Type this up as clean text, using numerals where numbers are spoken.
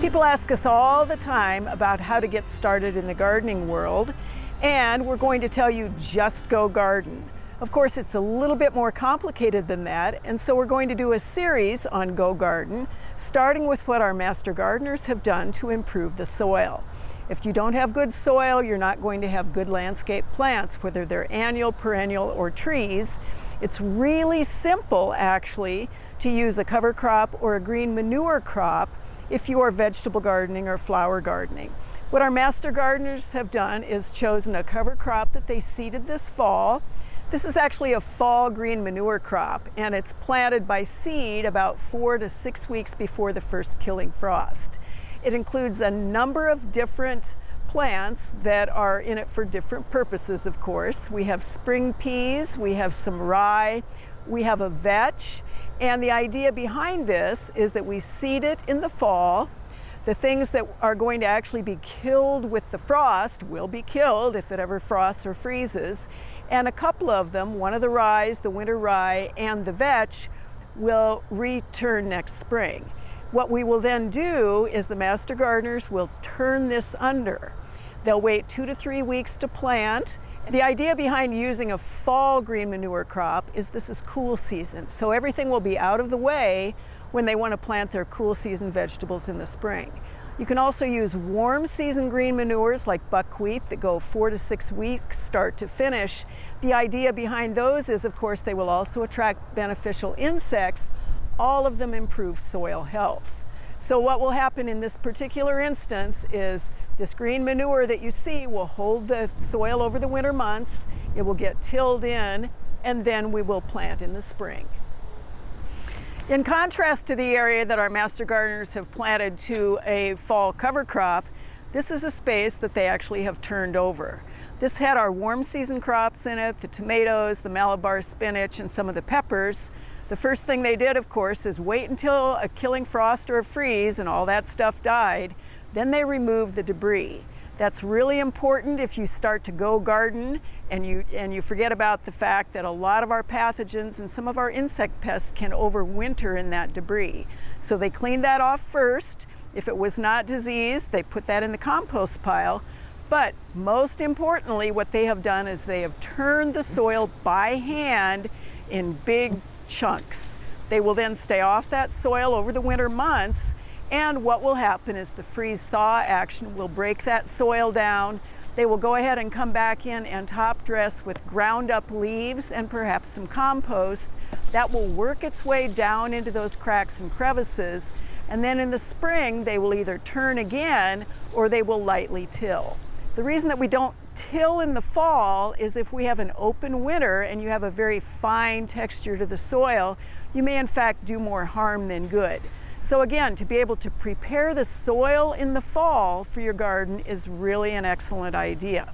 People ask us all the time about how to get started in the gardening world, and we're going to tell you just go garden. Of course, it's a little bit more complicated than that, and so we're going to do a series on Go Garden, starting with what our master gardeners have done to improve the soil. If you don't have good soil, you're not going to have good landscape plants, whether they're annual, perennial, or trees. It's really simple, actually, to use a cover crop or a green manure crop if you are vegetable gardening or flower gardening. What our master gardeners have done is chosen a cover crop that they seeded this fall. This is actually a fall green manure crop, and it's planted by seed about 4 to 6 weeks before the first killing frost. It includes a number of different plants that are in it for different purposes, of course. We have spring peas, we have some rye, we have a vetch, and the idea behind this is that we seed it in the fall. The things that are going to actually be killed with the frost will be killed if it ever frosts or freezes, and a couple of them, one of the ryes, the winter rye, and the vetch, will return next spring. What we will then do is the master gardeners will turn this under. They'll wait 2 to 3 weeks to plant. The idea behind using a fall green manure crop is this is cool season, so everything will be out of the way when they want to plant their cool season vegetables in the spring. You can also use warm season green manures like buckwheat that go 4 to 6 weeks start to finish. The idea behind those is, of course, they will also attract beneficial insects. All of them improve soil health. So what will happen in this particular instance is this green manure that you see will hold the soil over the winter months. It will get tilled in, and then we will plant in the spring. In contrast to the area that our master gardeners have planted to a fall cover crop, this is a space that they actually have turned over. This had our warm season crops in it, the tomatoes, the Malabar spinach, and some of the peppers. The first thing they did, of course, is wait until a killing frost or a freeze and all that stuff died. Then they removed the debris. That's really important if you start to go garden and you forget about the fact that a lot of our pathogens and some of our insect pests can overwinter in that debris. So they cleaned that off first. If it was not diseased, they put that in the compost pile. But most importantly, what they have done is they have turned the soil by hand in big chunks. They will then stay off that soil over the winter months, and what will happen is the freeze-thaw action will break that soil down. They will go ahead and come back in and top dress with ground up leaves and perhaps some compost. That will work its way down into those cracks and crevices, and then in the spring they will either turn again or they will lightly till. The reason that we don't till in the fall is if we have an open winter and you have a very fine texture to the soil, you may in fact do more harm than good. So again, to be able to prepare the soil in the fall for your garden is really an excellent idea.